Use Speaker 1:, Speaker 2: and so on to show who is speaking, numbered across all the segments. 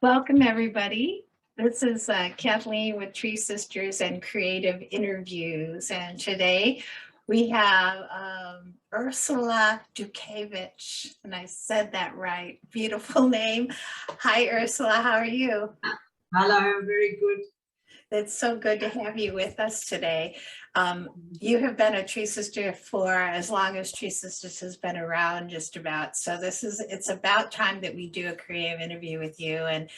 Speaker 1: Welcome, everybody. This is Kathleen with Tree Sisters and Creative Interviews. And today we have Ursula Dukkiewicz, and I said that right. Beautiful name. Hi, Ursula. How are you?
Speaker 2: Hello, I'm very good.
Speaker 1: It's so good to have you with us today. You have been a Tree Sister for as long as Tree Sisters has been around, just about. So it's about time that we do a creative interview with you. And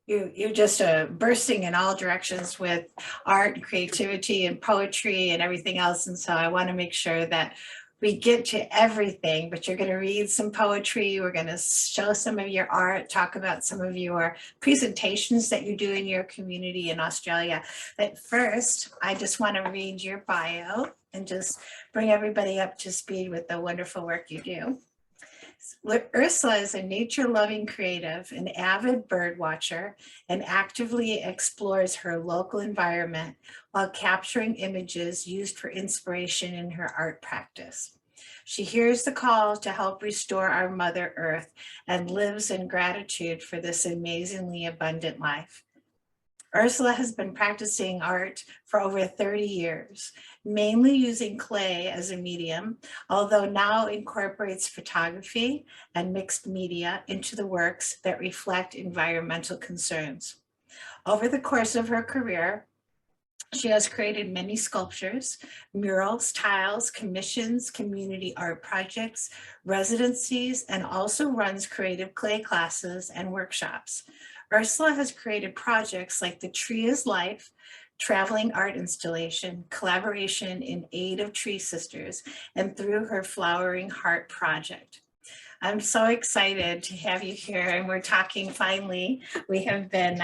Speaker 1: you're just bursting in all directions with art and creativity and poetry and everything else. And so I want to make sure that we get to everything, but you're going to read some poetry. We're going to show some of your art, talk about some of your presentations that you do in your community in Australia. But first, I just want to read your bio and just bring everybody up to speed with the wonderful work you do. Ursula is a nature-loving creative, an avid bird watcher, and actively explores her local environment while capturing images used for inspiration in her art practice. She hears the call to help restore our Mother Earth and lives in gratitude for this amazingly abundant life. Ursula has been practicing art for over 30 years, mainly using clay as a medium, although now incorporates photography and mixed media into the works that reflect environmental concerns. Over the course of her career, she has created many sculptures, murals, tiles, commissions, community art projects, residencies, and also runs creative clay classes and workshops. Ursula has created projects like the Tree is Life, traveling art installation, collaboration in Aid of TreeSisters, and through her Flowering Heart project. I'm so excited to have you here, and we're talking finally. We have been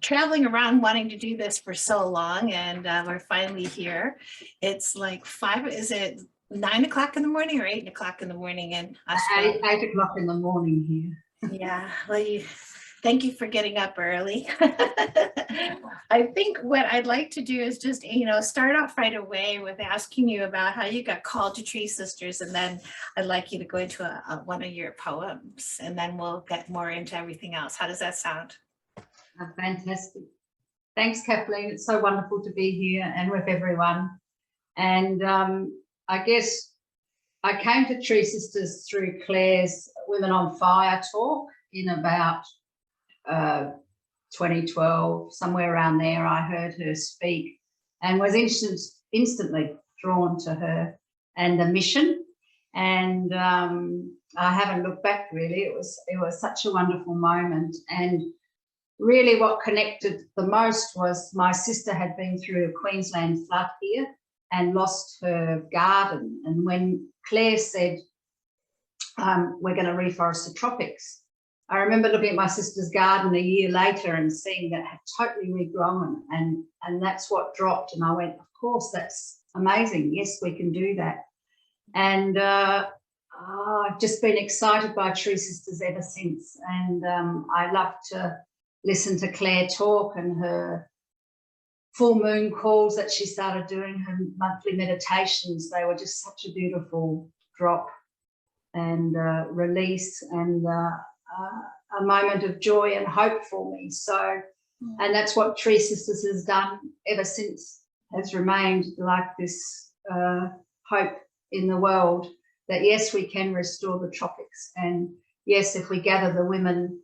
Speaker 1: traveling around wanting to do this for so long, and we're finally here. It's like 9 o'clock in the morning or 8 o'clock in the morning in Australia?
Speaker 2: 8 o'clock in the morning here.
Speaker 1: Yeah, well, thank you for getting up early. I think what I'd like to do is just, start off right away with asking you about how you got called to Tree Sisters, and then I'd like you to go into one of your poems, and then we'll get more into everything else. How does that sound?
Speaker 2: Oh, fantastic. Thanks, Kathleen. It's so wonderful to be here and with everyone. And I guess I came to Tree Sisters through Claire's Women on Fire talk in about 2012, somewhere around there. I heard her speak and was instantly drawn to her and the mission. And I haven't looked back really. It was such a wonderful moment. And really what connected the most was my sister had been through a Queensland flood here and lost her garden. And when Claire said, we're going to reforest the tropics, I remember looking at my sister's garden a year later and seeing that it had totally regrown, and that's what dropped. And I went, of course, that's amazing. Yes, we can do that. And I've just been excited by Tree Sisters ever since. And I love to listen to Claire talk and her full moon calls that she started doing, her monthly meditations. They were just such a beautiful drop and release and a moment of joy and hope for me. So, and that's what Tree Sisters has done ever since, has remained like this hope in the world that yes, we can restore the tropics, and yes, if we gather the women,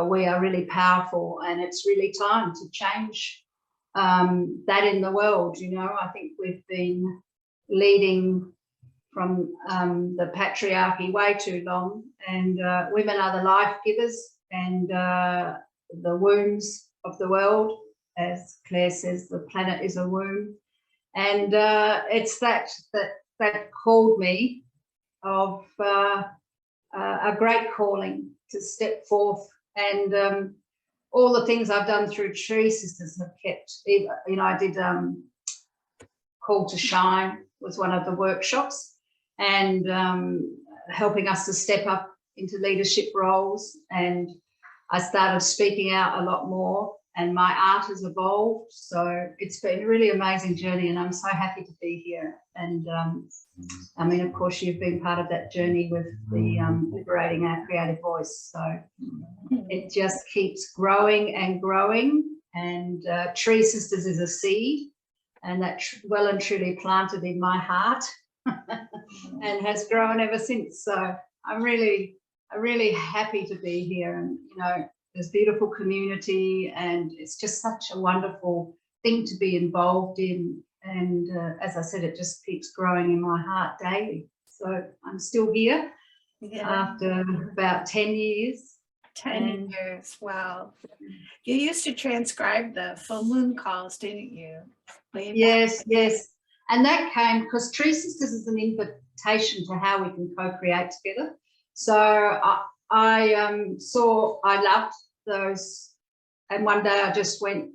Speaker 2: we are really powerful, and it's really time to change that in the world. I think we've been leading from the patriarchy way too long, and women are the life givers and the wombs of the world. As Claire says, the planet is a womb, and it's that called me of a great calling to step forth. And all the things I've done through Tree Sisters have kept, I did Call to Shine was one of the workshops, and helping us to step up into leadership roles. And I started speaking out a lot more and my art has evolved. So it's been a really amazing journey, and I'm so happy to be here. And I mean, of course, you've been part of that journey with the liberating our creative voice. So it just keeps growing and growing. And Tree Sisters is a seed, and that's well and truly planted in my heart and has grown ever since. So I'm really happy to be here. And, you know, there's beautiful community, and it's just such a wonderful thing to be involved in. And as I said, it just keeps growing in my heart daily. So I'm still here after about 10 years.
Speaker 1: 10 years, wow. You used to transcribe the full moon calls, didn't you?
Speaker 2: Yes. And that came because Tree Sisters is an invitation to how we can co-create together. So I loved those, and one day I just went,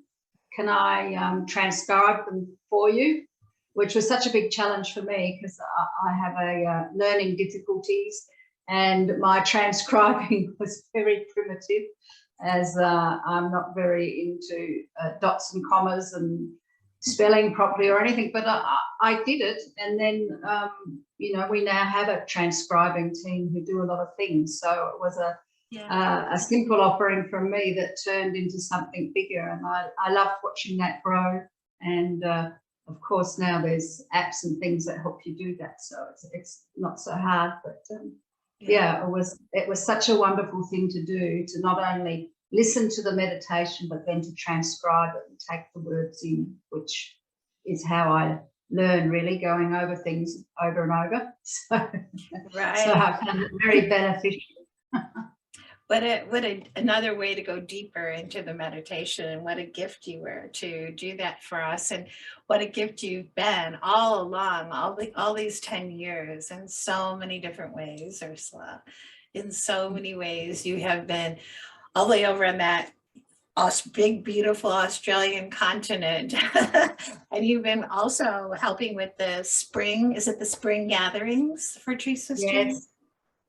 Speaker 2: can I transcribe them for you? Which was such a big challenge for me because I have a learning difficulties, and my transcribing was very primitive, as I'm not very into dots and commas and spelling properly or anything, but I did it. And then, you know, we now have a transcribing team who do a lot of things. So it was a simple offering from me that turned into something bigger. And I loved watching that grow. And of course, now there's apps and things that help you do that. So it's not so hard, but it was such a wonderful thing to do, to not only listen to the meditation, but then to transcribe it and take the words in, which is how I learn, really, going over things over and over. So, so I found it very beneficial.
Speaker 1: Another way to go deeper into the meditation, and what a gift you were to do that for us, and what a gift you've been all along, all these 10 years, in so many different ways, Ursula. In so many ways, you have been all the way over on that big, beautiful Australian continent. And you've been also helping with the spring, is it the spring gatherings for Tree Sisters?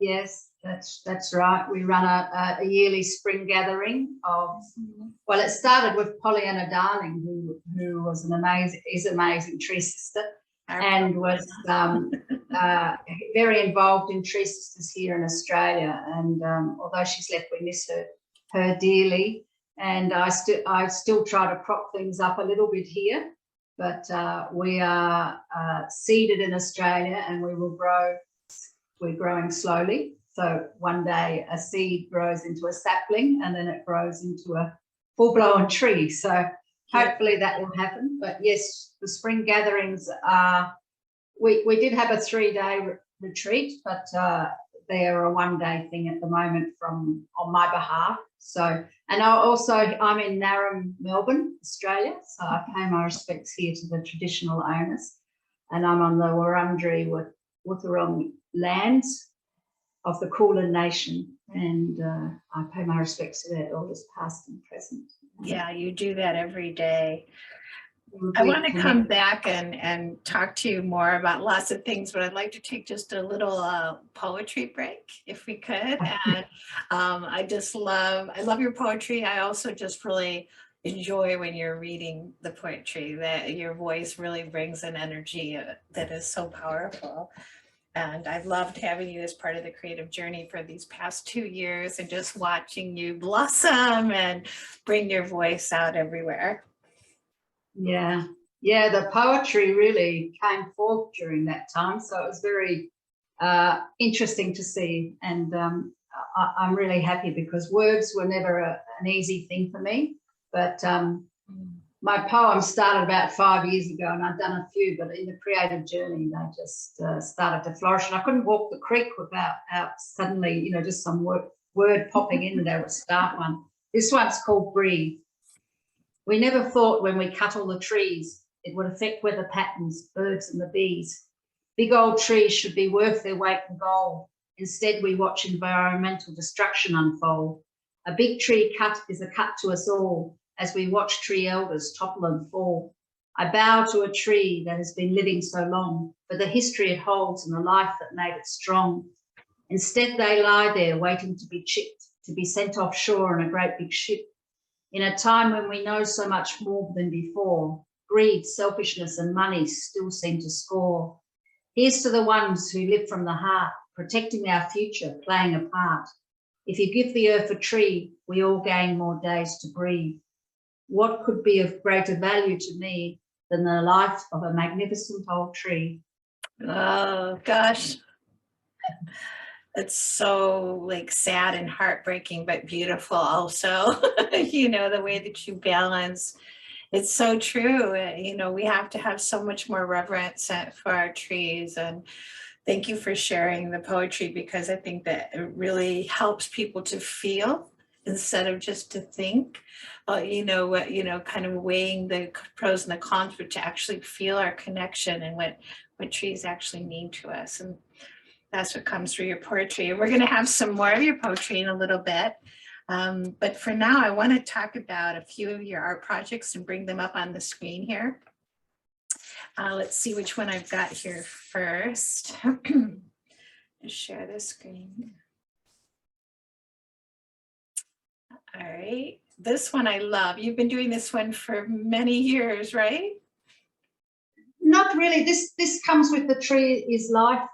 Speaker 2: Yes, that's right. We run a yearly spring gathering of, well, it started with Pollyanna Darling, who was is amazing Tree Sister, and was very involved in Tree Sisters here in Australia. And although she's left, we miss her dearly. And I still try to prop things up a little bit here, but we are seeded in Australia, and we will grow. We're growing slowly. So one day a seed grows into a sapling, and then it grows into a full-blown tree. So hopefully that will happen. But yes, the spring gatherings are, we did have a 3-day retreat, but they're a 1-day thing at the moment on my behalf. So, and I'm in Narram, Melbourne, Australia. So I pay my respects here to the traditional owners, and I'm on the Wurundjeri Wurrung lands of the Kulin Nation, and I pay my respects to their elders, past and present.
Speaker 1: Yeah, you do that every day. I want to come back and talk to you more about lots of things, but I'd like to take just a little poetry break, if we could. And I love your poetry. I also just really enjoy when you're reading the poetry, that your voice really brings an energy that is so powerful. And I've loved having you as part of the creative journey for these past 2 years, and just watching you blossom and bring your voice out everywhere.
Speaker 2: Yeah, the poetry really came forth during that time. So it was very interesting to see. And I'm really happy, because words were never an easy thing for me. But my poem started about 5 years ago, and I'd done a few, but in the creative journey, they just started to flourish. And I couldn't walk the creek without suddenly, you know, just some word popping in there would start one. This one's called Breathe. We never thought when we cut all the trees, it would affect weather patterns, birds and the bees. Big old trees should be worth their weight in gold. Instead, we watch environmental destruction unfold. A big tree cut is a cut to us all, as we watch tree elders topple and fall. I bow to a tree that has been living so long, for the history it holds and the life that made it strong. Instead, they lie there waiting to be chipped, to be sent offshore on a great big ship. In a time when we know so much more than before, greed, selfishness and money still seem to score. Here's to the ones who live from the heart, protecting our future, playing a part. If you give the earth a tree, we all gain more days to breathe. What could be of greater value to me than the life of a magnificent old tree?
Speaker 1: Oh, gosh. It's so like sad and heartbreaking, but beautiful also. You know, the way that you balance. It's so true. You know, we have to have so much more reverence for our trees. And thank you for sharing the poetry, because I think that it really helps people to feel instead of just to think. You know, kind of weighing the pros and the cons, but to actually feel our connection and what trees actually mean to us. And that's what comes through your poetry. We're going to have some more of your poetry in a little bit. But for now, I want to talk about a few of your art projects and bring them up on the screen here. Let's see which one I've got here first. Just share the screen. All right, this one I love. You've been doing this one for many years, right?
Speaker 2: Not really. This comes with the Tree is Life,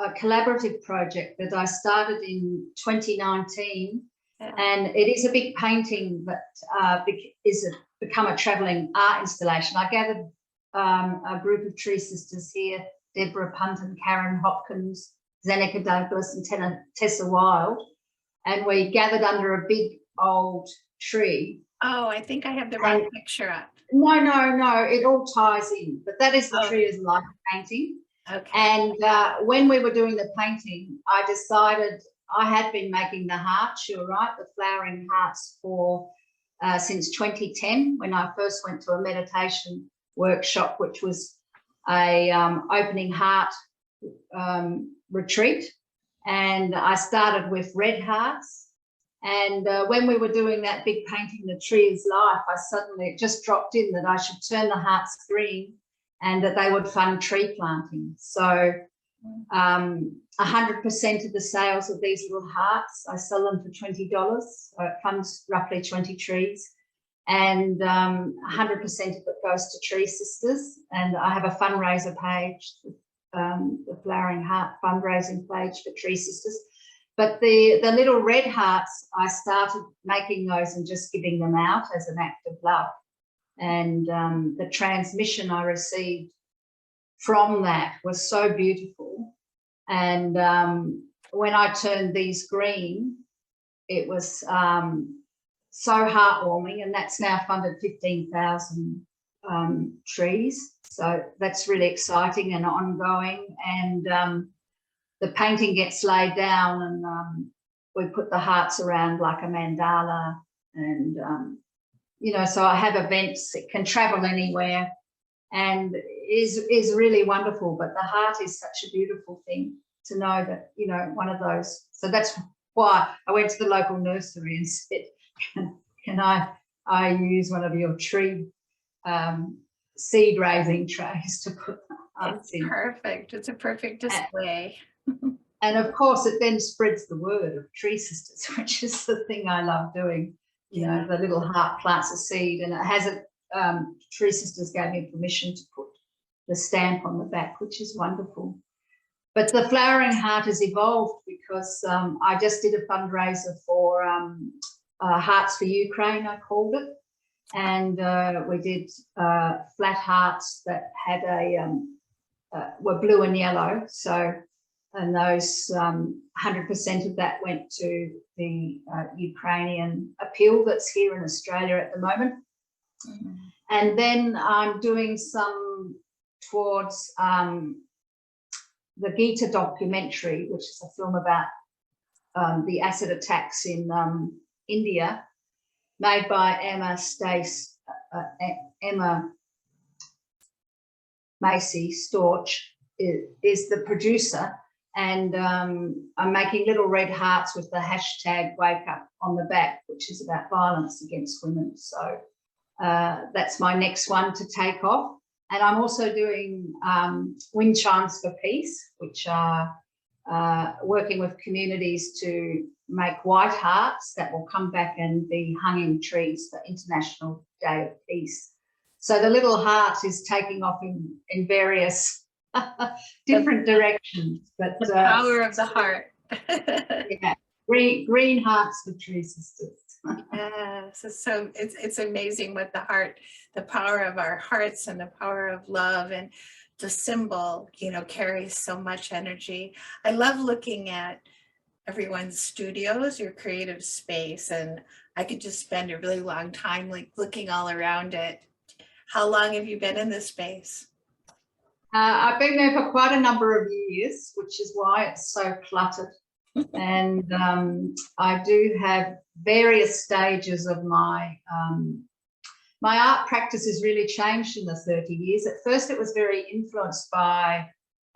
Speaker 2: a collaborative project that I started in 2019.
Speaker 1: Yeah.
Speaker 2: And it is a big painting that become a travelling art installation. I gathered a group of Tree Sisters here, Deborah Punt and Karen Hopkins, Zeneca Douglas and Tessa Wild, and we gathered under a big old tree.
Speaker 1: Oh, I think I have the right picture up.
Speaker 2: No, it all ties in, but that is the Tree is Life painting.
Speaker 1: Okay.
Speaker 2: And when we were doing the painting, I decided I had been making the hearts, you're right, the flowering hearts since 2010, when I first went to a meditation workshop, which was a opening heart retreat. And I started with red hearts. And when we were doing that big painting, The Tree is Life, it just dropped in that I should turn the hearts green and that they would fund tree planting. So 100% of the sales of these little hearts, I sell them for $20. So it funds roughly 20 trees. And 100% of it goes to Tree Sisters. And I have a fundraiser page, the Flowering Heart fundraising page for Tree Sisters. But the little red hearts, I started making those and just giving them out as an act of love. And the transmission I received from that was so beautiful. And when I turned these green, it was so heartwarming, and that's now funded 15,000 trees. So that's really exciting and ongoing. And the painting gets laid down, and we put the hearts around like a mandala. And, you know, so I have events. It can travel anywhere and is really wonderful. But the heart is such a beautiful thing to know that, you know, one of those. So that's why I went to the local nursery and said, can I use one of your tree seed raising trays to put the hearts in?
Speaker 1: Perfect. It's a perfect display.
Speaker 2: And of course, it then spreads the word of Tree Sisters, which is the thing I love doing. You know, the little heart plants a seed, and it has a Tree Sisters gave me permission to put the stamp on the back, which is wonderful. But the flowering heart has evolved because I just did a fundraiser for Hearts for Ukraine, I called it. And we did flat hearts that had were blue and yellow. So, and those 100% of that went to the Ukrainian appeal that's here in Australia at the moment. Mm-hmm. And then I'm doing some towards the Gita documentary, which is a film about the acid attacks in India, made by Emma Macy Storch is the producer. And I'm making little red hearts with the hashtag wake up on the back, which is about violence against women. So that's my next one to take off. And I'm also doing Wind Chimes for Peace, which are working with communities to make white hearts that will come back and be hung in trees for International Day of Peace. So the little heart is taking off in various different directions. But
Speaker 1: the power of the heart.
Speaker 2: Yeah, green hearts for Tree Sisters.
Speaker 1: Yes, it's amazing what the power of our hearts and the power of love and the symbol, you know, carries so much energy. I love looking at everyone's studios, your creative space, and I could just spend a really long time like looking all around it. How long have you been in this space?
Speaker 2: I've been there for quite a number of years, which is why it's so cluttered. And I do have various stages of my art practice has really changed in the 30 years. At first, it was very influenced by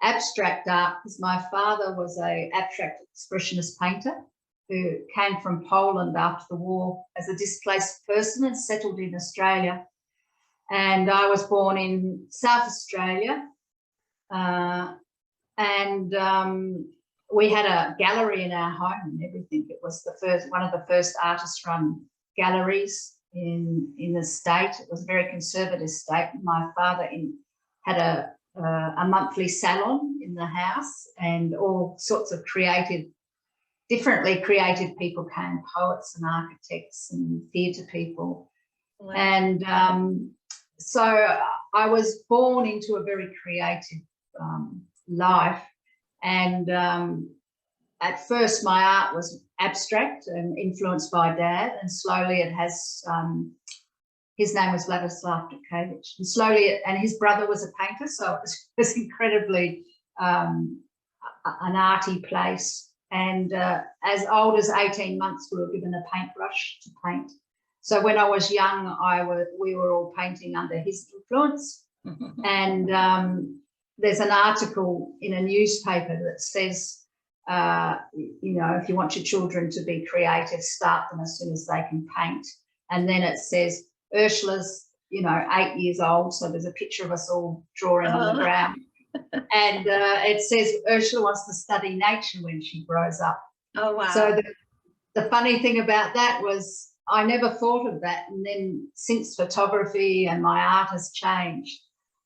Speaker 2: abstract art because my father was an abstract expressionist painter who came from Poland after the war as a displaced person and settled in Australia. And I was born in South Australia. We had a gallery in our home and everything. It was one of the first artist-run galleries in the state. It was a very conservative state. My father had a monthly salon in the house, and all sorts of differently creative people came, poets and architects and theatre people. Wow. And so I was born into a very creative life. And at first my art was abstract and influenced by Dad, and slowly it has, his name was Vladislav DutkiewiczCreative, and slowly, and his brother was a painter, so it was incredibly an arty place. And as old as 18 months, we were given a paintbrush to paint. So when I was young, we were all painting under his influence. And there's an article in a newspaper that says, you know, if you want your children to be creative, start them as soon as they can paint. And then it says, Ursula's, you know, 8 years old, so there's a picture of us all drawing on the ground. And it says Ursula wants to study nature when she grows up.
Speaker 1: Oh, wow.
Speaker 2: So the funny thing about that was I never thought of that. And then since photography and my art has changed,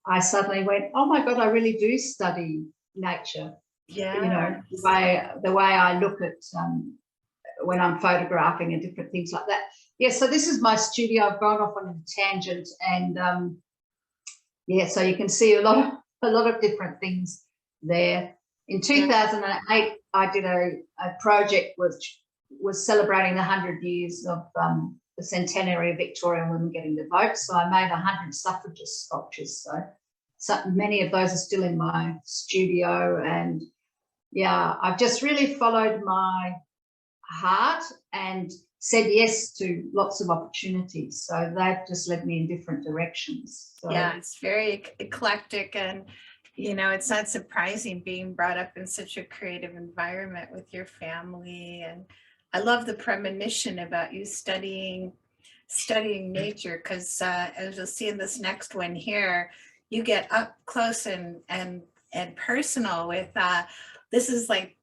Speaker 2: I suddenly went, oh my God, I really do study nature.
Speaker 1: Yeah.
Speaker 2: You know, the way I look at when I'm photographing and different things like that. Yeah, so this is my studio. I've gone off on a tangent, and yeah, so you can see a lot of different things there. In 2008, I did a project which was celebrating the 100 years of the centenary of Victorian women getting the vote. So I made 100 suffragist sculptures. So many of those are still in my studio. And yeah, I've just really followed my heart and said yes to lots of opportunities. So they've just led me in different directions. So,
Speaker 1: yeah, it's very eclectic, and you know, it's not surprising being brought up in such a creative environment with your family. And I love the premonition about you studying nature, because as you'll see in this next one here, you get up close and personal with this is like,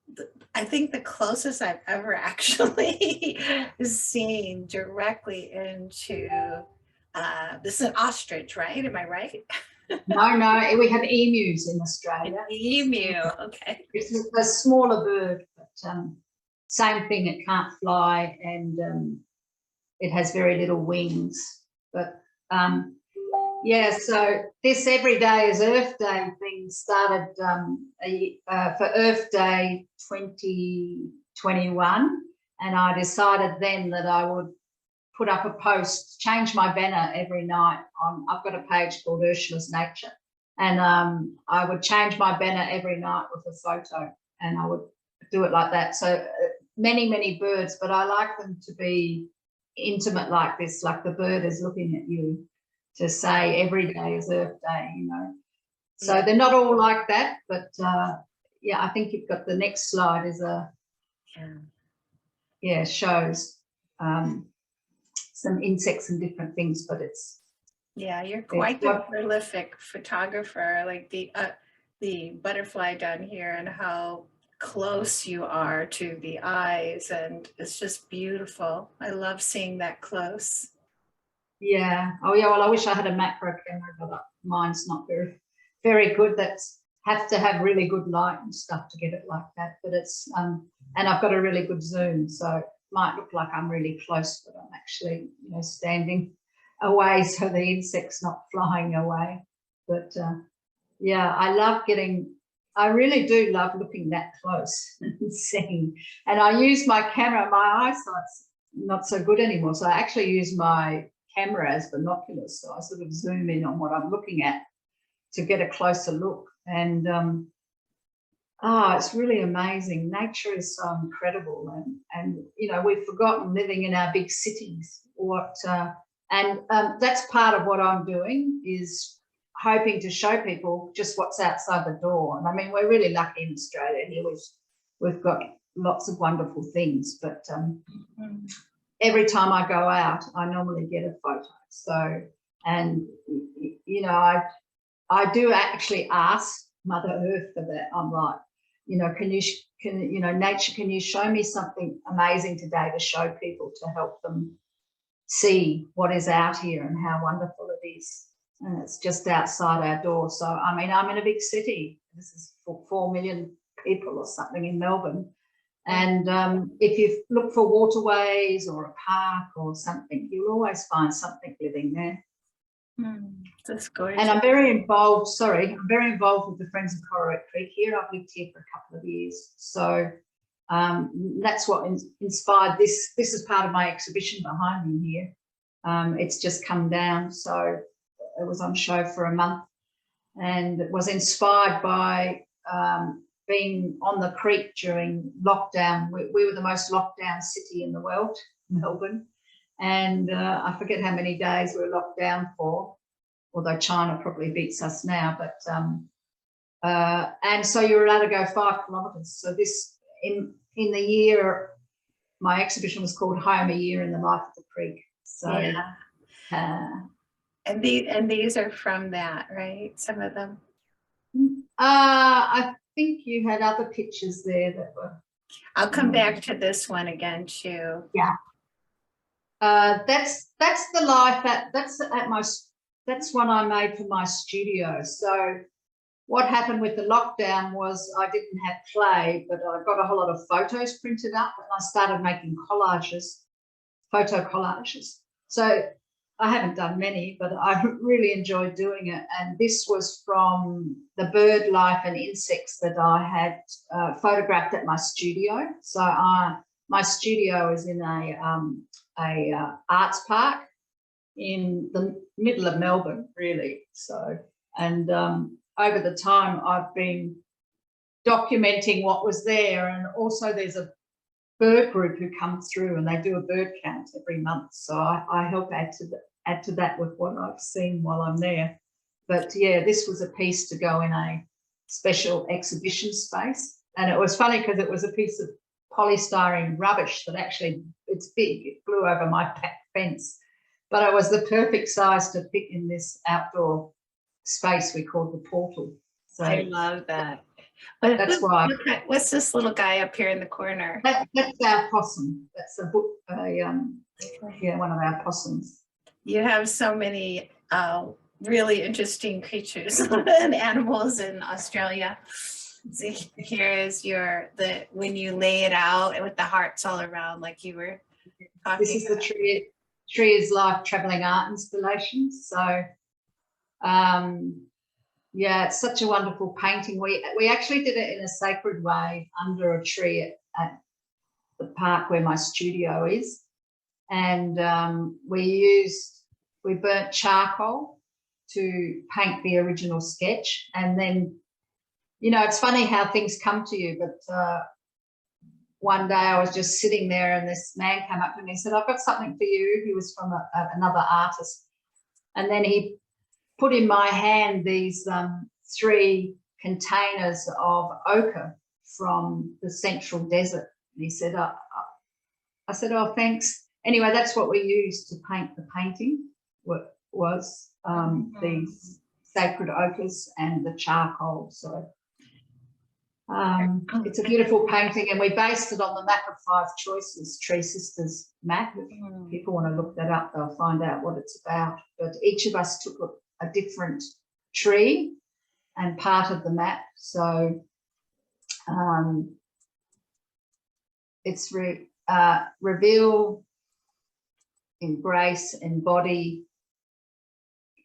Speaker 1: I think the closest I've ever actually seen directly into this is an ostrich, right? Am I right?
Speaker 2: No, we have emus in Australia.
Speaker 1: An emu, okay.
Speaker 2: It's a smaller bird, but same thing, it can't fly, and it has very little wings. But yeah, so this Every Day is Earth Day thing started for Earth Day 2021, and I decided then that I would put up a post, change my banner every night on, I've got a page called Ursula's Nature, and I would change my banner every night with a photo, and I would do it like that. So many birds, but I like them to be intimate like this, like the bird is looking at you, to say every day is Earth Day, you know. So they're not all like that, but yeah, I think you've got the next slide is shows some insects and different things, but it's
Speaker 1: you're quite the prolific photographer, like the butterfly down here, and how close you are to the eyes, and it's just beautiful. I love seeing that close.
Speaker 2: Yeah. Oh, yeah. Well, I wish I had a macro camera, but mine's not very good. That's have to have really good light and stuff to get it like that. But it's and I've got a really good zoom, so it might look like I'm really close, but I'm actually, you know, standing away so the insect's not flying away. But yeah, I really do love looking that close and seeing. And I use my camera. My eyesight's not so good anymore, so I actually use my camera as binoculars. So I sort of zoom in on what I'm looking at to get a closer look. And it's really amazing. Nature is so incredible, and you know, we've forgotten living in our big cities. That's part of what I'm doing, is hoping to show people just what's outside the door. And I mean, we're really lucky in Australia here. We've got lots of wonderful things, but every time I go out, I normally get a photo. So, and you know, I do actually ask Mother Earth for that. I'm like, you know, nature, can you show me something amazing today to show people, to help them see what is out here and how wonderful it is. And it's just outside our door. So, I mean, I'm in a big city. This is for 4 million people or something in Melbourne. And if you look for waterways or a park or something, you'll always find something living there.
Speaker 1: That's gorgeous.
Speaker 2: And I'm very involved with the Friends of Cororette Creek here. I've lived here for a couple of years. So that's what inspired this. This is part of my exhibition behind me here. It's just come down. So it was on show for a month, and it was inspired by being on the creek during lockdown. We were the most locked down city in the world, Melbourne. And I forget how many days we were locked down for, although China probably beats us now. But and so you're allowed to go 5 kilometres. So this in the year, my exhibition was called Home, a Year in the Life of the Creek. So
Speaker 1: yeah. And these are from that, right? Some of them.
Speaker 2: I think you had other pictures there that were.
Speaker 1: I'll come back to this one again too.
Speaker 2: Yeah. That's the life that's one I made for my studio. So what happened with the lockdown was I didn't have clay, but I got a whole lot of photos printed up, and I started making photo collages. So I haven't done many, but I really enjoyed doing it. And this was from the bird life and insects that I had photographed at my studio. So my studio is in a arts park in the middle of Melbourne, really. So, and over the time I've been documenting what was there, and also there's a bird group who come through and they do a bird count every month. So I help add to that with what I've seen while I'm there. But yeah, this was a piece to go in a special exhibition space. And it was funny because it was a piece of polystyrene rubbish that actually, it's big, it flew over my back fence. But it was the perfect size to fit in this outdoor space we called the portal. So
Speaker 1: I love that.
Speaker 2: That's why.
Speaker 1: What's this little guy up here in the corner?
Speaker 2: That's our possum. That's one of our possums.
Speaker 1: You have so many really interesting creatures and animals in Australia. So here is when you lay it out with the hearts all around, like you were talking.
Speaker 2: This is the Tree is Life travelling art installation. So yeah, it's such a wonderful painting. We actually did it in a sacred way under a tree at the park where my studio is, and we burnt charcoal to paint the original sketch. And then, you know, it's funny how things come to you, but one day I was just sitting there and this man came up to me and said, "I've got something for you." He was from another artist, and then he put in my hand these 3 containers of ochre from the Central Desert. And he said, I said, "Oh, thanks." Anyway, that's what we used to paint the painting, was these sacred ochres and the charcoal. So It's a beautiful painting, and we based it on the map of 5 choices, TreeSisters map. If people want to look that up, they'll find out what it's about. But each of us took a different tree and part of the map. So it's reveal, embrace, embody,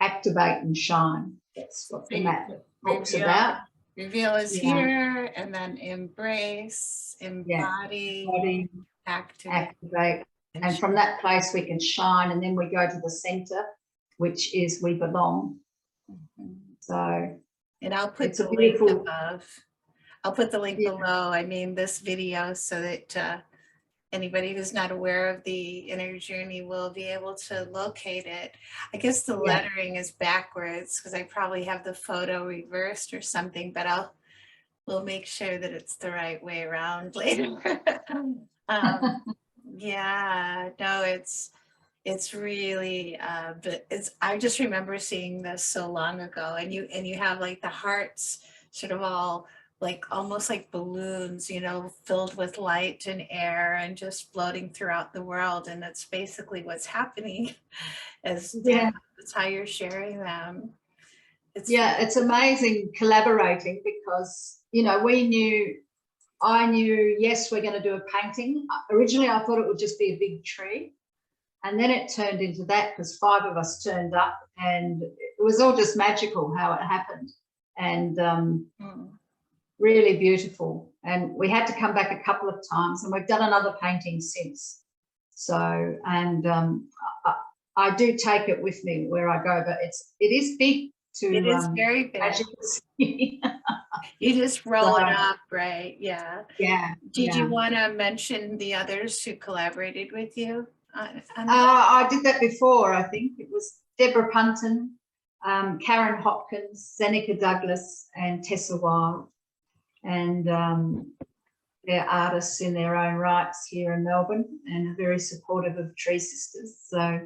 Speaker 2: activate and shine. That's what the map talks about.
Speaker 1: Reveal is here, and then embrace, embody,
Speaker 2: activate. And from that place we can shine, and then we go to the center, which is we belong. So,
Speaker 1: and I'll put the link above. I'll put the link below. I mean, this video, so that anybody who's not aware of the inner journey will be able to locate it. I guess the lettering is backwards because I probably have the photo reversed or something, but we'll make sure that it's the right way around later. Yeah, no, it's really, but I just remember seeing this so long ago, and you have like the hearts sort of all like almost like balloons, you know, filled with light and air and just floating throughout the world. And that's basically what's happening that's how you're sharing them.
Speaker 2: It's amazing collaborating because, you know, I knew, yes, we're going to do a painting. Originally, I thought it would just be a big tree. And then it turned into that because 5 of us turned up, and it was all just magical how it happened. And really beautiful. And we had to come back a couple of times, and we've done another painting since. So, and I do take it with me where I go, but it is big.
Speaker 1: It is very big. You just roll it up, right? Yeah. Did you want to mention the others who collaborated with you?
Speaker 2: I did that before. I think it was Deborah Punton, Karen Hopkins, Zenica Douglas, and Tessa Wild. And they're artists in their own rights here in Melbourne, and are very supportive of TreeSisters. So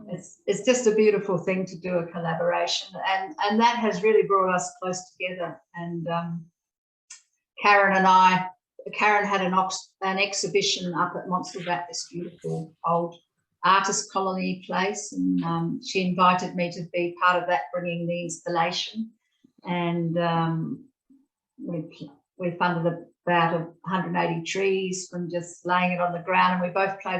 Speaker 2: it's just a beautiful thing to do a collaboration, and that has really brought us close together. And Karen had an exhibition up at Montserrat, this beautiful old artist colony place, and she invited me to be part of that, bringing the installation. And we funded about 180 trees from just laying it on the ground, and we both played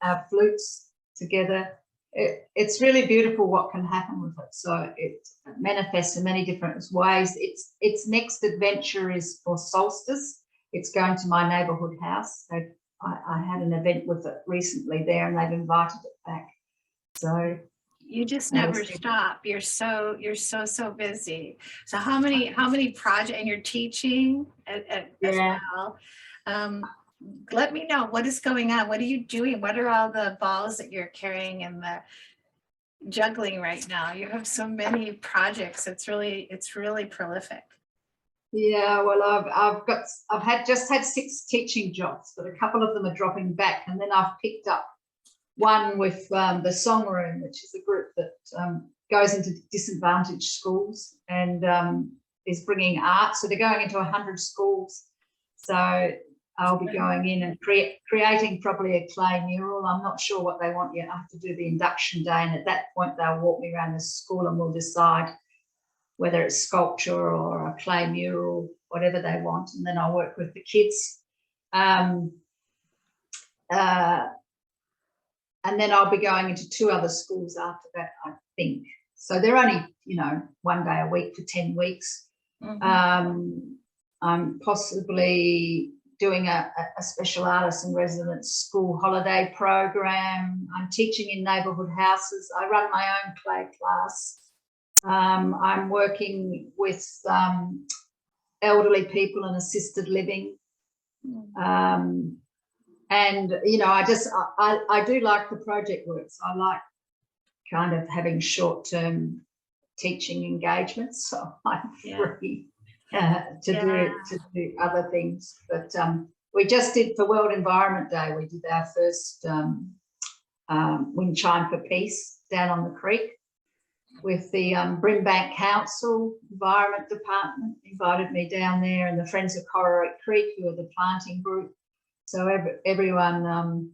Speaker 2: our flutes together. It's really beautiful what can happen with it. So it manifests in many different ways. Its next adventure is for solstice. It's going to my neighbourhood house. So I had an event with it recently there, and they've invited it back. So
Speaker 1: you just never stop. You're so busy. So how many projects, and you're teaching as well. Let me know what is going on. What are you doing? What are all the balls that you're carrying and the juggling right now? You have so many projects. It's really prolific.
Speaker 2: Yeah, well, I've just had 6 teaching jobs, but a couple of them are dropping back, and then I've picked up one with the Song Room, which is a group that goes into disadvantaged schools and is bringing art. So they're going into 100 schools. So I'll be going in and creating probably a clay mural. I'm not sure what they want yet. I have to do the induction day, and at that point they'll walk me around the school and we'll decide whether it's sculpture or a clay mural, whatever they want, and then I'll work with the kids. And then I'll be going into 2 other schools after that, I think. So they're only, you know, 1 day a week for 10 weeks. I'm possibly doing a special artist in residence school holiday program. I'm teaching in neighbourhood houses. I run my own clay class. I'm working with elderly people in assisted living. And, you know, I do like the project work. So I like kind of having short-term teaching engagements. So I'm free to do other things. But we just did, for World Environment Day, we did our first wind chime for peace down on the creek. with the Brimbank Council Environment Department, invited me down there, and the Friends of Coral Creek, who are the planting group. So everyone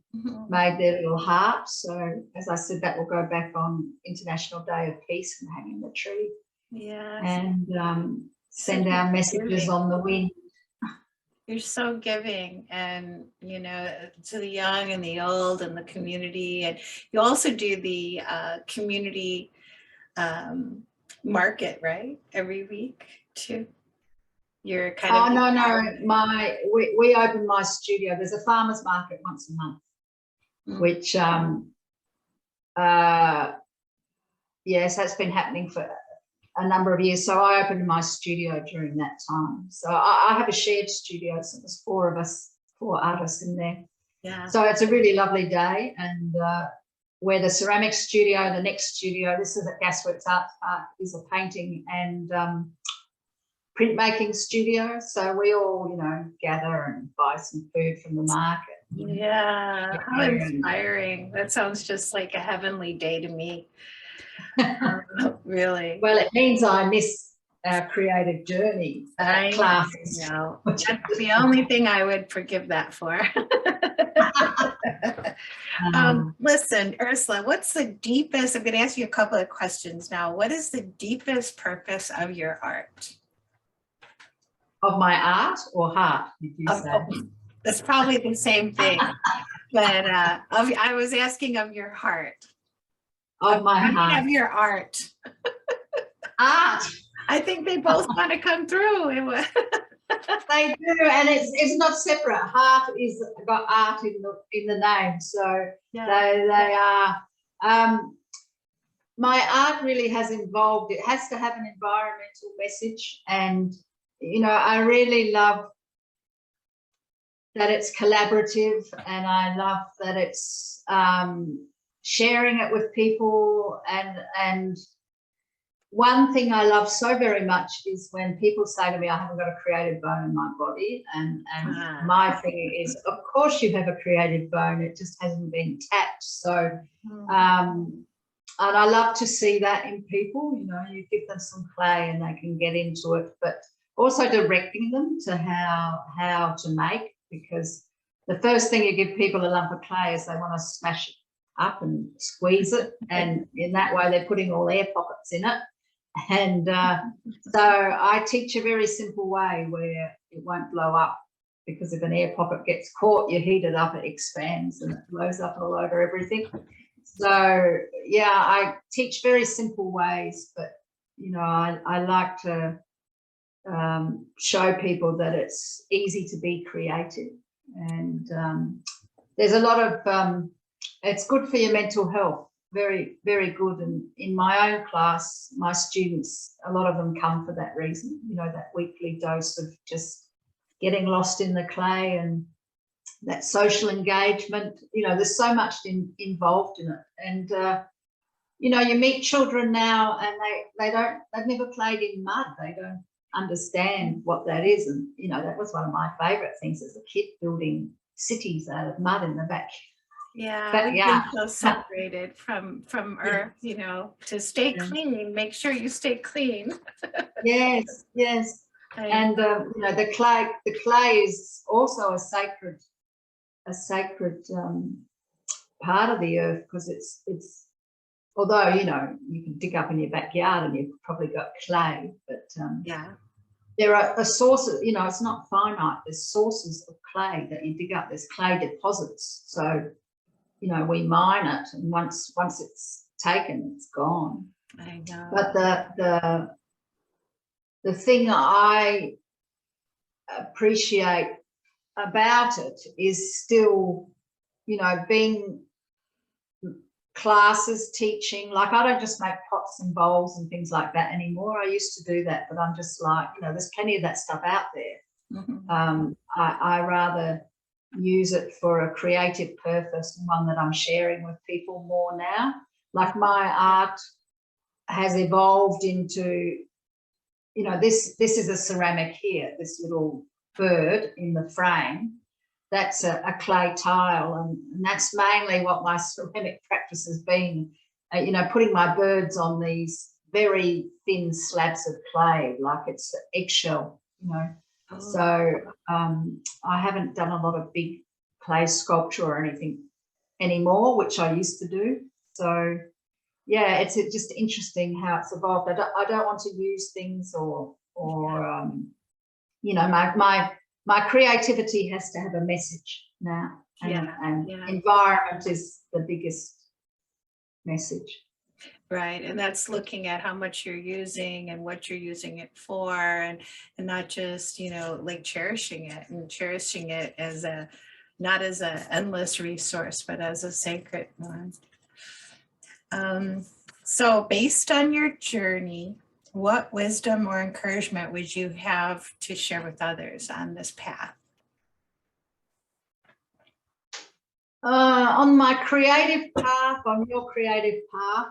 Speaker 2: made their little hearts. So as I said, that will go back on International Day of Peace and hang in the tree.
Speaker 1: Yeah.
Speaker 2: And send our messages on the wind.
Speaker 1: You're so giving, and you know, to the young and the old and the community. And you also do the community market, right? Every week too. You're kind of.
Speaker 2: Oh no, we open my studio. There's a farmers market once a month, which yes, that's been happening for a number of years. So I opened my studio during that time. So I have a shared studio, so there's 4 of us, 4 artists in there.
Speaker 1: Yeah.
Speaker 2: So it's a really lovely day, and where the ceramic studio, the next studio, this is at Gasworks Arts Park, is a painting and printmaking studio. So we all, you know, gather and buy some food from the market.
Speaker 1: Yeah, how inspiring. That sounds just like a heavenly day to me. Really.
Speaker 2: Well, it means I miss our creative journey classes.
Speaker 1: No, that's the only thing I would forgive that for. Listen, Ursula, what's the deepest, I'm going to ask you a couple of questions now. What is the deepest purpose of your art?
Speaker 2: Of my art or heart, did you say?
Speaker 1: That's probably the same thing. But I was asking of your heart.
Speaker 2: Of my heart.
Speaker 1: Of your art.
Speaker 2: Art.
Speaker 1: I think they both want to come through.
Speaker 2: They do, and it's not separate. Heart is got art in the name, so yeah. They are. My art really has involved. It has to have an environmental message, and you know, I really love that it's collaborative, and I love that it's sharing it with people. And one thing I love so very much is when people say to me, I haven't got a creative bone in my body, and my thing is, of course you have a creative bone, it just hasn't been tapped. So and I love to see that in people. You know, you give them some clay and they can get into it, but also directing them to how to make, because the first thing you give people a lump of clay is they want to smash it up and squeeze it, and in that way they're putting all air pockets in it. And so I teach a very simple way where it won't blow up, because if an air pocket gets caught, you heat it up, it expands and it blows up all over everything. So yeah, I teach very simple ways, but you know, I like to show people that it's easy to be creative, and there's a lot of it's good for your mental health, very, very good. And in my own class, my students, a lot of them come for that reason, you know, that weekly dose of just getting lost in the clay and that social engagement. You know, there's so much involved in it. And you know, you meet children now and they've never played in mud, they don't understand what that is. And you know, that was one of my favorite things as a kid, building cities out of mud in the back.
Speaker 1: Yeah, but yeah, so separated from earth, you know, to stay clean, make sure you stay clean.
Speaker 2: Yes. And you know, the clay is also a sacred part of the earth, because it's although, you know, you can dig up in your backyard and you've probably got clay, but yeah, there are sources, you know, it's not finite. There's sources of clay that you dig up. There's clay deposits. So, you know, we mine it, and once it's taken, it's gone.
Speaker 1: I know.
Speaker 2: But the thing I appreciate about it is still, you know, being classes, teaching. Like, I don't just make pots and bowls and things like that anymore. I used to do that, but I'm just like, you know, there's plenty of that stuff out there. Mm-hmm. I rather use it for a creative purpose, and one that I'm sharing with people more now. Like, my art has evolved into, you know, this is a ceramic here, this little bird in the frame. That's a clay tile, and that's mainly what my ceramic practice has been, you know, putting my birds on these very thin slabs of clay, like it's eggshell, you know.
Speaker 1: Oh.
Speaker 2: So I haven't done a lot of big clay sculpture or anything anymore, which I used to do. So yeah, it's just interesting how it's evolved. I don't want to use things or you know, my creativity has to have a message now, and environment is the biggest message.
Speaker 1: Right, and that's looking at how much you're using and what you're using it for, and not just, you know, like cherishing it as a, not as an endless resource, but as a sacred one. So based on your journey, what wisdom or encouragement would you have to share with others on this path?
Speaker 2: On my creative path, on your creative path,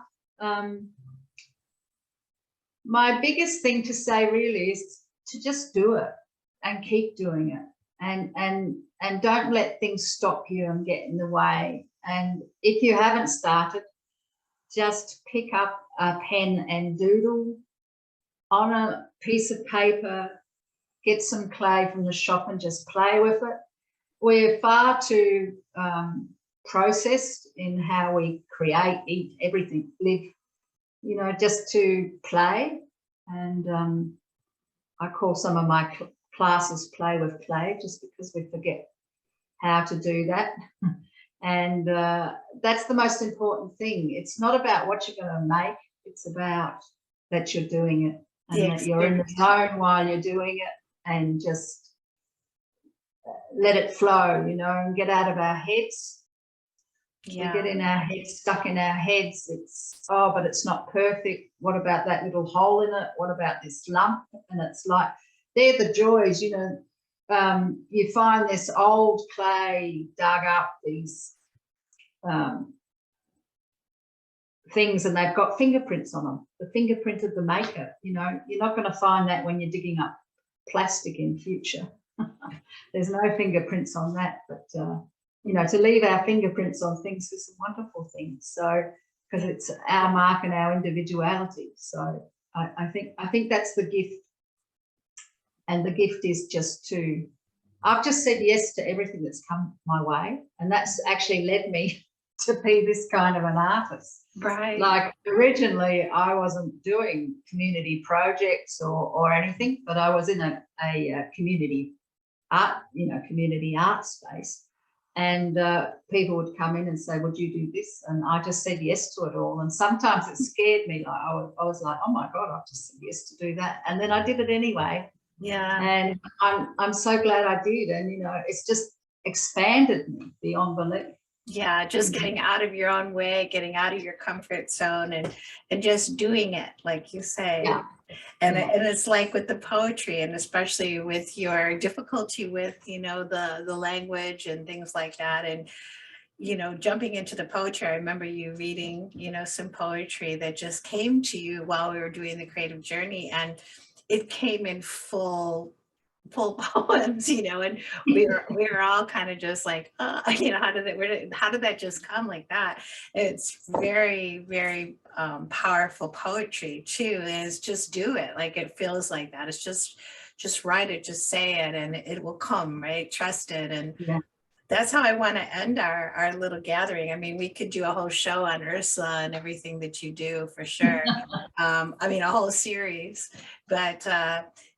Speaker 2: my biggest thing to say really is to just do it and keep doing it, and don't let things stop you and get in the way. And if you haven't started, just pick up a pen and doodle on a piece of paper, get some clay from the shop and just play with it. We're far too processed in how we create, eat, everything, live, you know, just to play. And I call some of my classes Play with Clay, just because we forget how to do that. And that's the most important thing. It's not about what you're going to make, it's about that you're doing it, and that you're in the zone while you're doing it, and just let it flow, you know, and get out of our heads. Yeah. We get in our heads, stuck in our heads. It's, oh, but it's not perfect. What about that little hole in it? What about this lump? And it's like, they're the joys, you know. You find this old clay dug up, these things, and they've got fingerprints on them, the fingerprint of the maker. You know, you're not going to find that when you're digging up plastic in future. There's no fingerprints on that, but you know, to leave our fingerprints on things is a wonderful thing. So, because it's our mark and our individuality. So I think that's the gift. And the gift is just to, I've just said yes to everything that's come my way, and that's actually led me to be this kind of an artist.
Speaker 1: Right.
Speaker 2: Like originally I wasn't doing community projects or anything, but I was in a community art, you know, community art space. And people would come in and say, would you do this? And I just said yes to it all. And sometimes it scared me. Like I was like, oh my God, I've just said yes to do that. And then I did it anyway.
Speaker 1: Yeah.
Speaker 2: And I'm so glad I did. And, you know, it's just expanded me beyond belief.
Speaker 1: Yeah, just getting out of your own way, getting out of your comfort zone, and just doing it, like you say.
Speaker 2: Yeah.
Speaker 1: And it's like with the poetry, and especially with your difficulty with, you know, the language and things like that, and, you know, jumping into the poetry. I remember you reading, you know, some poetry that just came to you while we were doing the creative journey, and it came in full poems, you know, and we were all kind of just like, you know, how did that just come like that? It's very, very powerful poetry too. Is just do it. Like it feels like that. It's just write it, just say it, and it will come, right? Trust it. And yeah. That's how I want to end our little gathering. I mean, we could do a whole show on Ursula and everything that you do for sure. I mean, a whole series. But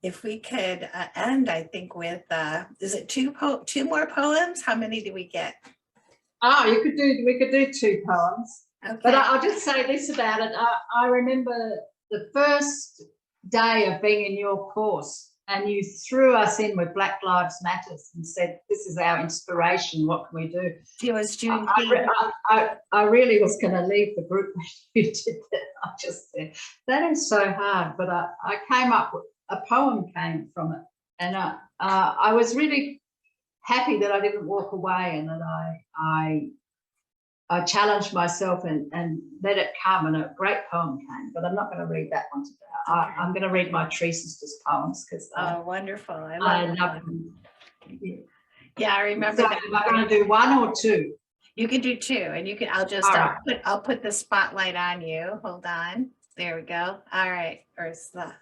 Speaker 1: if we could end, I think, with, is it two more poems? How many do we get?
Speaker 2: Oh, we could do 2 poems.
Speaker 1: Okay.
Speaker 2: But I'll just say this about it. I remember the first day of being in your course, and you threw us in with Black Lives Matters and said, this is our inspiration, what can we do?
Speaker 1: It was June.
Speaker 2: I really was going to leave the group when you did that. I just said, that is so hard. But I came up with, a poem came from it. And I was really happy that I didn't walk away, and that I challenged myself and let it come, and a great poem came, but I'm not going to read that one today. Okay. I'm going to read my TreeSisters poems, because
Speaker 1: wonderful.
Speaker 2: I love them.
Speaker 1: Yeah, I remember
Speaker 2: so
Speaker 1: that.
Speaker 2: Am I going to do 1 or 2?
Speaker 1: You can do two, and you can,
Speaker 2: All right.
Speaker 1: I'll put the spotlight on you. Hold on. There we go. All right, Ursula.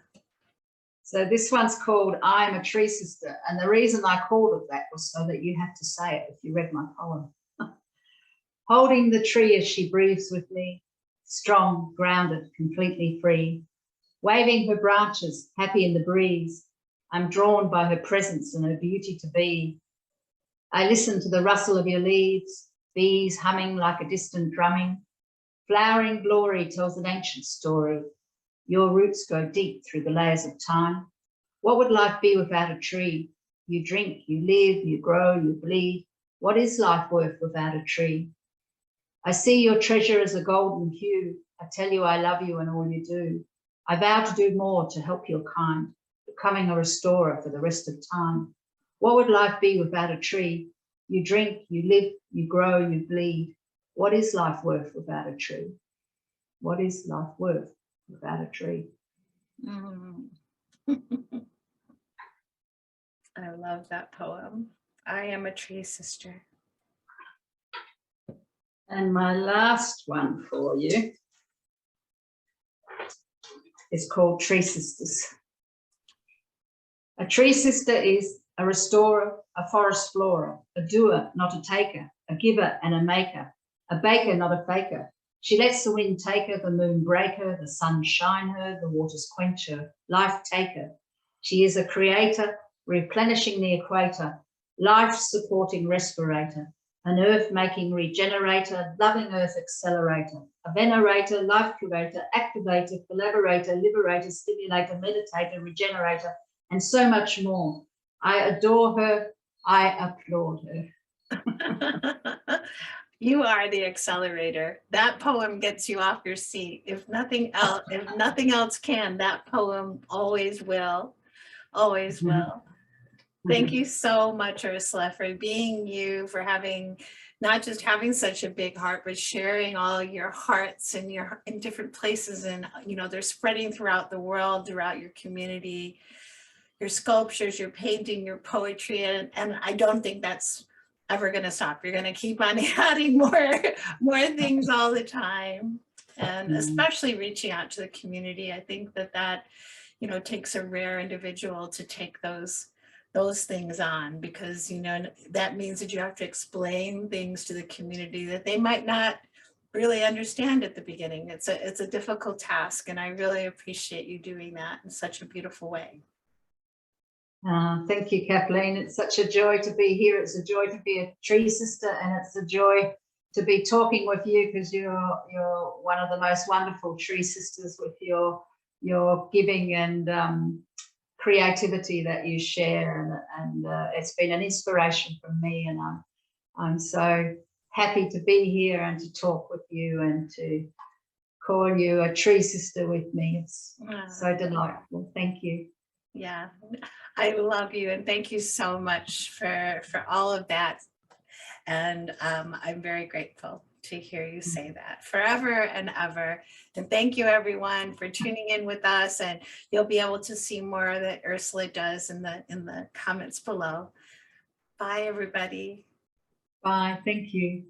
Speaker 2: So this one's called I'm a Tree Sister. And the reason I called it that was so that you have to say it if you read my poem. Holding the tree as she breathes with me, strong, grounded, completely free. Waving her branches, happy in the breeze. I'm drawn by her presence and her beauty to be. I listen to the rustle of your leaves, bees humming like a distant drumming. Flowering glory tells an ancient story. Your roots go deep through the layers of time. What would life be without a tree? You drink, you live, you grow, you bleed. What is life worth without a tree? I see your treasure as a golden hue. I tell you I love you and all you do. I vow to do more to help your kind, becoming a restorer for the rest of time. What would life be without a tree? You drink, you live, you grow, you bleed. What is life worth without a tree? What is life worth without a tree?
Speaker 1: Mm. I love that poem. I am a tree sister.
Speaker 2: And my last one for you is called Tree Sisters. A tree sister is a restorer, a forest florer, a doer, not a taker, a giver and a maker, a baker, not a faker. She lets the wind take her, the moon break her, the sun shine her, the waters quench her, life take her. She is a creator, replenishing the equator, life-supporting respirator, an earth-making regenerator, loving earth accelerator, a venerator, life curator, activator, collaborator, liberator, stimulator, meditator, regenerator, and so much more. I adore her. I applaud her.
Speaker 1: You are the accelerator. That poem gets you off your seat. If nothing else can, that poem always will. Always will. Thank you so much, Ursula, for being you, for having not just having such a big heart, but sharing all your hearts and your in different places, and they're spreading throughout the world, throughout your community, your sculptures, your painting, your poetry, and I don't think that's ever going to stop. You're going to keep on adding more things all the time, and especially reaching out to the community. I think that takes a rare individual to take those things on, because that means that you have to explain things to the community that they might not really understand at the beginning. It's a difficult task, and I really appreciate you doing that in such a beautiful way.
Speaker 2: Thank you, Kathleen. It's such a joy to be here. It's a joy to be a tree sister, and it's a joy to be talking with you, because you're one of the most wonderful tree sisters with your giving and creativity that you share, and it's been an inspiration for me, and I'm so happy to be here and to talk with you and to call you a tree sister with me. It's so delightful. Thank you.
Speaker 1: Yeah, I love you, and thank you so much for all of that, and I'm very grateful to hear you say that forever and ever. And thank you, everyone, for tuning in with us, and you'll be able to see more that Ursula does in the comments below. Bye, everybody.
Speaker 2: Bye. Thank you.